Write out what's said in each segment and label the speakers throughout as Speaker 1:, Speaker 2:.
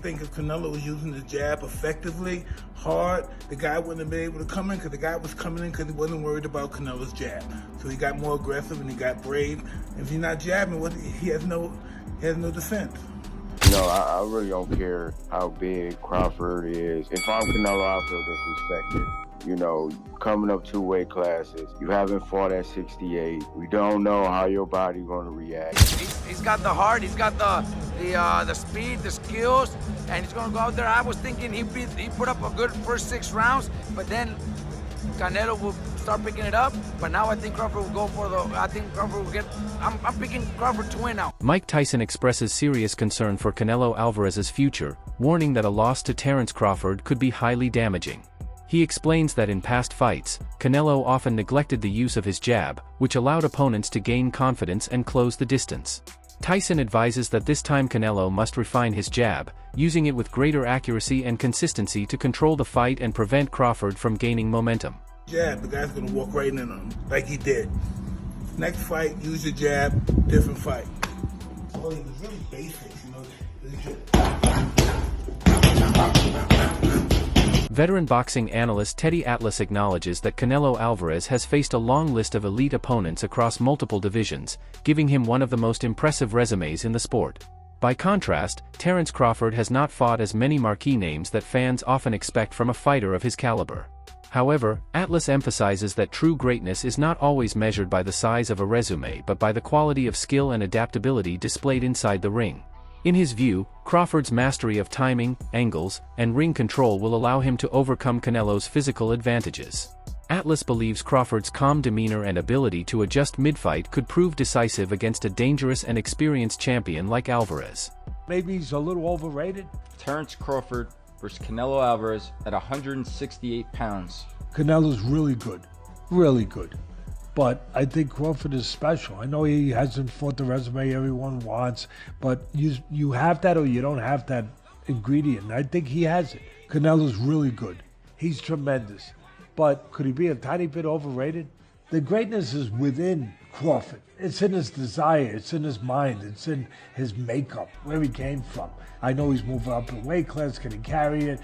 Speaker 1: think if Canelo was using the jab effectively, hard, the guy wouldn't have been able to come in because the guy was coming in because he wasn't worried about Canelo's jab. So he got more aggressive and he got brave. If he's not jabbing, he has no defense.
Speaker 2: I really don't care how big Crawford is. If I'm Canelo, I feel disrespected. Coming up 2 weight classes, you haven't fought at 68. We don't know how your body's going to react.
Speaker 3: He's got the heart, he's got the speed, the skills, and he's going to go out there. I was thinking he put up a good first 6 rounds, but then Canelo will start picking it up. But now I think Crawford will go for I'm picking Crawford to win now.
Speaker 4: Mike Tyson expresses serious concern for Canelo Alvarez's future, warning that a loss to Terence Crawford could be highly damaging. He explains that in past fights, Canelo often neglected the use of his jab, which allowed opponents to gain confidence and close the distance. Tyson advises that this time Canelo must refine his jab, using it with greater accuracy and consistency to control the fight and prevent Crawford from gaining momentum.
Speaker 1: Jab, the guy's gonna walk right in on him, like he did. Next fight, use your jab, different fight. Well, it was really basic,
Speaker 4: Veteran boxing analyst Teddy Atlas acknowledges that Canelo Alvarez has faced a long list of elite opponents across multiple divisions, giving him one of the most impressive resumes in the sport. By contrast, Terence Crawford has not fought as many marquee names that fans often expect from a fighter of his caliber. However, Atlas emphasizes that true greatness is not always measured by the size of a resume but by the quality of skill and adaptability displayed inside the ring. In his view, Crawford's mastery of timing, angles, and ring control will allow him to overcome Canelo's physical advantages. Atlas believes Crawford's calm demeanor and ability to adjust mid-fight could prove decisive against a dangerous and experienced champion like Alvarez.
Speaker 5: Maybe he's a little overrated.
Speaker 6: Terence Crawford versus Canelo Alvarez at 168 pounds.
Speaker 5: Canelo's really good. But I think Crawford is special. I know he hasn't fought the resume everyone wants, but you have that or you don't have that ingredient. I think he has it. Canelo's really good. He's tremendous. But could he be a tiny bit overrated? The greatness is within Crawford. It's in his desire, it's in his mind, it's in his makeup, where he came from. I know he's moving up in weight class, can he carry it?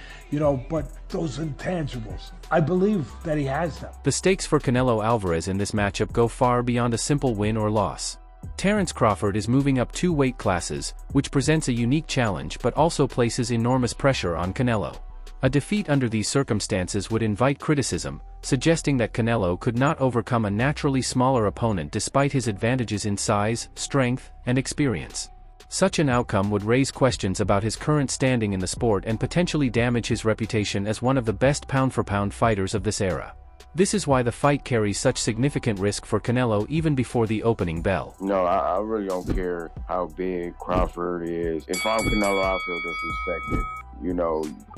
Speaker 5: But those intangibles, I believe that he has them.
Speaker 4: The stakes for Canelo Alvarez in this matchup go far beyond a simple win or loss. Terence Crawford is moving up 2 weight classes, which presents a unique challenge but also places enormous pressure on Canelo. A defeat under these circumstances would invite criticism, suggesting that Canelo could not overcome a naturally smaller opponent despite his advantages in size, strength, and experience. Such an outcome would raise questions about his current standing in the sport and potentially damage his reputation as one of the best pound-for-pound fighters of this era. This is why the fight carries such significant risk for Canelo even before the opening bell.
Speaker 2: I really don't care how big Crawford is. If I'm Canelo, I feel disrespected.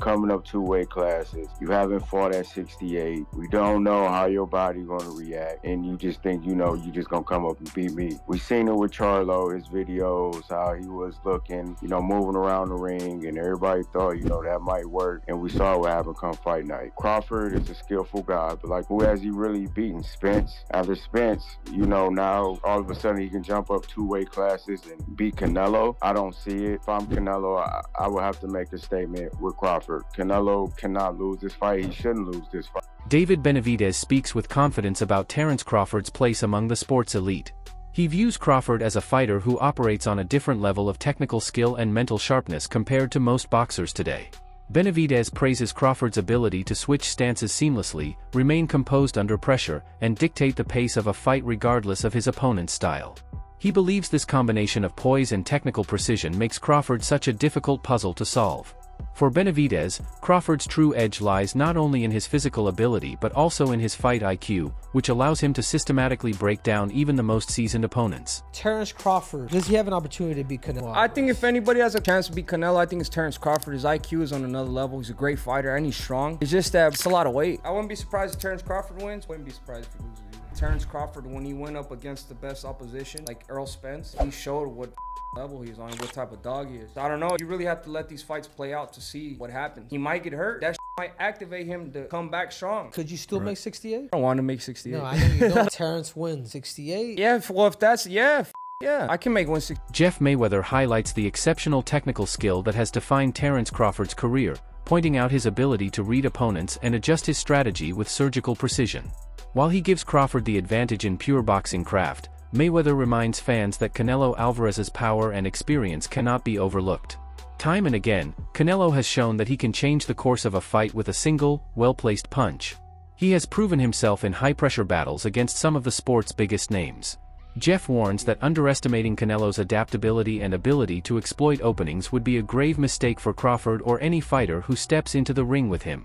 Speaker 2: Coming up 2 weight classes, you haven't fought at 68. We don't know how your body's going to react, and you just think, you just going to come up and beat me. We seen it with Charlo, his videos, how he was looking, moving around the ring, and everybody thought, that might work, and we saw what happened come fight night. Crawford is a skillful guy, but who has he really beaten? Spence. After Spence, now all of a sudden he can jump up 2 weight classes and beat Canelo. I don't see it. If I'm Canelo, I would have to make a statement with Crawford. Canelo cannot lose this fight. He shouldn't lose this fight.
Speaker 4: David Benavidez speaks with confidence about Terence Crawford's place among the sport's elite. He views Crawford as a fighter who operates on a different level of technical skill and mental sharpness compared to most boxers today. Benavidez praises Crawford's ability to switch stances seamlessly, remain composed under pressure, and dictate the pace of a fight regardless of his opponent's style. He believes this combination of poise and technical precision makes Crawford such a difficult puzzle to solve. For Benavidez, Crawford's true edge lies not only in his physical ability but also in his fight IQ, which allows him to systematically break down even the most seasoned opponents.
Speaker 7: Terence Crawford, does he have an opportunity to beat Canelo?
Speaker 8: I think if anybody has a chance to beat Canelo, I think it's Terence Crawford. His IQ is on another level. He's a great fighter and he's strong. It's just that it's a lot of weight. I wouldn't be surprised if Terence Crawford wins. Wouldn't be surprised if he loses either. Terence Crawford, when he went up against the best opposition, like Errol Spence, he showed what level he's on, what type of dog he is. So I don't know. You really have to let these fights play out to see what happens. He might get hurt. That might activate him to come back strong.
Speaker 7: Could you still make 68?
Speaker 8: I don't want to make 68.
Speaker 7: No, I know you don't. Terence wins 68.
Speaker 8: Yeah, well, if that's, yeah, Yeah, I can make 160.
Speaker 4: Jeff Mayweather highlights the exceptional technical skill that has defined Terence Crawford's career, pointing out his ability to read opponents and adjust his strategy with surgical precision. While he gives Crawford the advantage in pure boxing craft, Mayweather reminds fans that Canelo Alvarez's power and experience cannot be overlooked. Time and again, Canelo has shown that he can change the course of a fight with a single, well-placed punch. He has proven himself in high-pressure battles against some of the sport's biggest names. Jeff warns that underestimating Canelo's adaptability and ability to exploit openings would be a grave mistake for Crawford or any fighter who steps into the ring with him.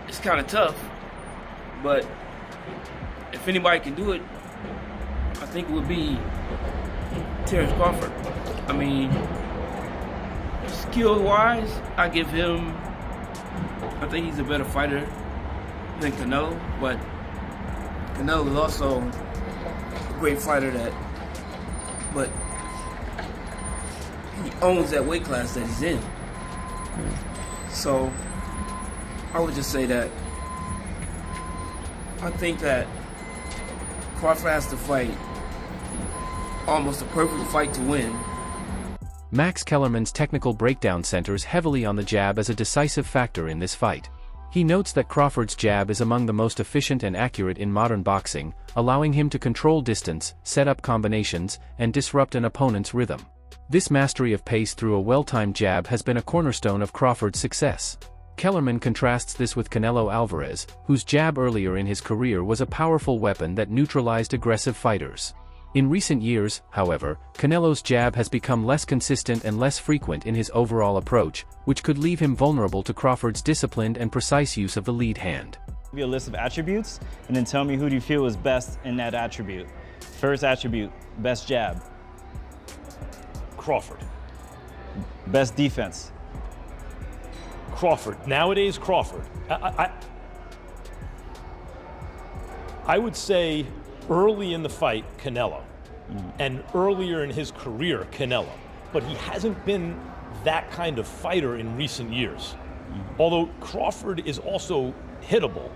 Speaker 9: It's kind of tough, but if anybody can do it, I think it would be Terence Crawford. I mean, skill-wise, I think he's a better fighter than Canelo, but Canelo is also a great fighter but he owns that weight class that he's in. So I would just say that I think that Crawford has to fight almost a perfect fight to win.
Speaker 4: Max Kellerman's technical breakdown centers heavily on the jab as a decisive factor in this fight. He notes that Crawford's jab is among the most efficient and accurate in modern boxing, allowing him to control distance, set up combinations, and disrupt an opponent's rhythm. This mastery of pace through a well-timed jab has been a cornerstone of Crawford's success. Kellerman contrasts this with Canelo Alvarez, whose jab earlier in his career was a powerful weapon that neutralized aggressive fighters. In recent years, however, Canelo's jab has become less consistent and less frequent in his overall approach, which could leave him vulnerable to Crawford's disciplined and precise use of the lead hand.
Speaker 10: Give you a list of attributes, and then tell me who do you feel is best in that attribute. First attribute, best jab.
Speaker 11: Crawford.
Speaker 10: Best defense.
Speaker 11: Crawford. Nowadays, Crawford. I would say early in the fight, Canelo. And earlier in his career, Canelo. But he hasn't been that kind of fighter in recent years. Although Crawford is also hittable.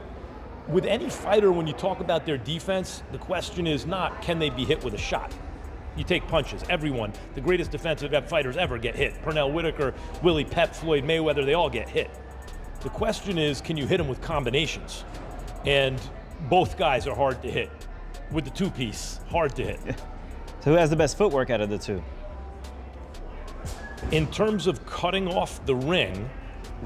Speaker 11: With any fighter, when you talk about their defense, the question is not, can they be hit with a shot? You take punches. Everyone, the greatest defensive fighters ever get hit. Pernell Whitaker, Willie Pep, Floyd Mayweather, they all get hit. The question is, can you hit them with combinations? And both guys are hard to hit. With the two-piece, hard to hit.
Speaker 10: So who has the best footwork out of the two?
Speaker 11: In terms of cutting off the ring,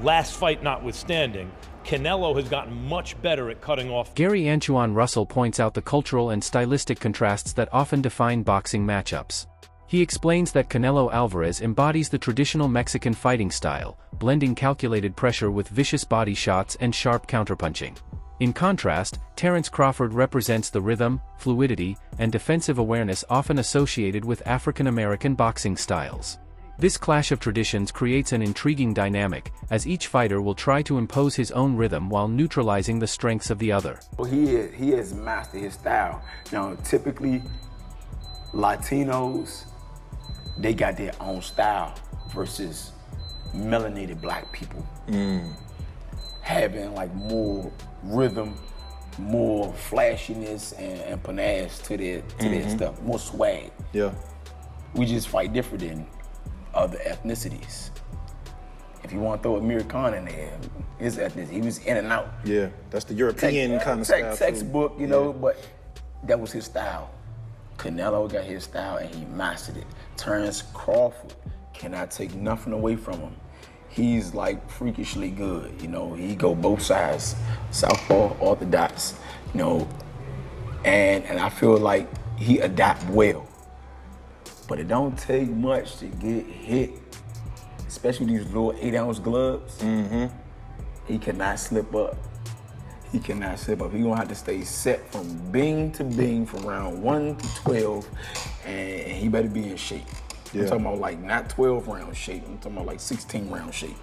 Speaker 11: last fight notwithstanding, Canelo has gotten much better at cutting off.
Speaker 4: Gary Antoine Russell points out the cultural and stylistic contrasts that often define boxing matchups. He explains that Canelo Alvarez embodies the traditional Mexican fighting style, blending calculated pressure with vicious body shots and sharp counterpunching. In contrast, Terence Crawford represents the rhythm, fluidity, and defensive awareness often associated with African American boxing styles. This clash of traditions creates an intriguing dynamic, as each fighter will try to impose his own rhythm while neutralizing the strengths of the other.
Speaker 12: Well, he has mastered his style. Now, typically, Latinos, they got their own style versus melanated black people. Having like more rhythm, more flashiness and panache to their stuff, more swag.
Speaker 13: Yeah.
Speaker 12: We just fight different than other ethnicities. If you want to throw Amir Khan in there, his ethnicity, he was in and out.
Speaker 13: Yeah, that's the European kind of style.
Speaker 12: Textbook, you know, but that was his style. Canelo got his style and he mastered it. Terence Crawford cannot take nothing away from him. He's like freakishly good, you know. He go both sides, southpaw, orthodox, you know. And I feel like he adapt well. But it don't take much to get hit, especially these little 8-ounce gloves. He cannot slip up. He cannot slip up. He gonna have to stay set from bing to bing from round 1 to 12, and he better be in shape. I'm talking about like not 12-round shape, I'm talking about like 16-round shape.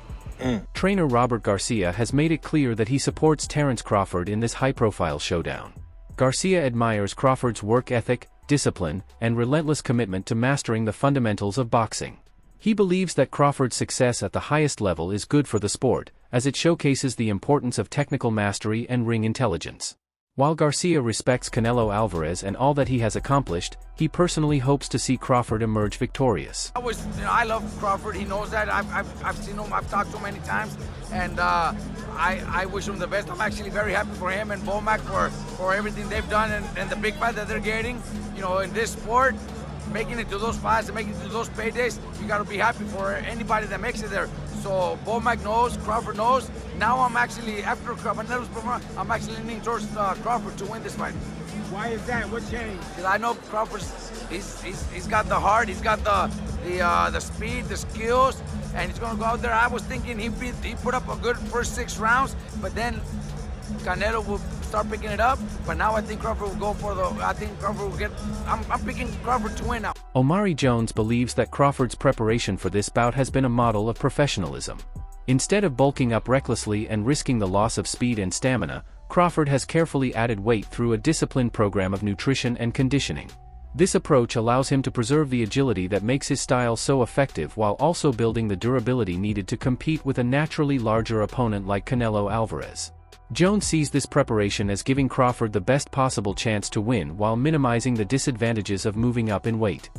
Speaker 4: Trainer Robert Garcia has made it clear that he supports Terence Crawford in this high-profile showdown. Garcia admires Crawford's work ethic, discipline, and relentless commitment to mastering the fundamentals of boxing. He believes that Crawford's success at the highest level is good for the sport, as it showcases the importance of technical mastery and ring intelligence. While Garcia respects Canelo Alvarez and all that he has accomplished, he personally hopes to see Crawford emerge victorious.
Speaker 3: I love Crawford. He knows that. I've seen him. I've talked to him many times, and I wish him the best. I'm actually very happy for him and Bomac for everything they've done and the big fight that they're getting. You know, in this sport, making it to those fights and making it to those paydays, you got to be happy for anybody that makes it there. So Bomac knows, Crawford knows. Now I'm actually, after Canelo's performance, I'm actually leaning towards Crawford to win this fight.
Speaker 1: Why is that? What changed?
Speaker 3: Because I know Crawford's, he's got the heart, he's got the speed, the skills, and he's gonna go out there. I was thinking he put up a good first 6 rounds, but then Canelo will start picking it up. But now I think Crawford will go for I'm picking Crawford to win now.
Speaker 4: Omari Jones believes that Crawford's preparation for this bout has been a model of professionalism. Instead of bulking up recklessly and risking the loss of speed and stamina, Crawford has carefully added weight through a disciplined program of nutrition and conditioning. This approach allows him to preserve the agility that makes his style so effective while also building the durability needed to compete with a naturally larger opponent like Canelo Alvarez. Jones sees this preparation as giving Crawford the best possible chance to win while minimizing the disadvantages of moving up in weight.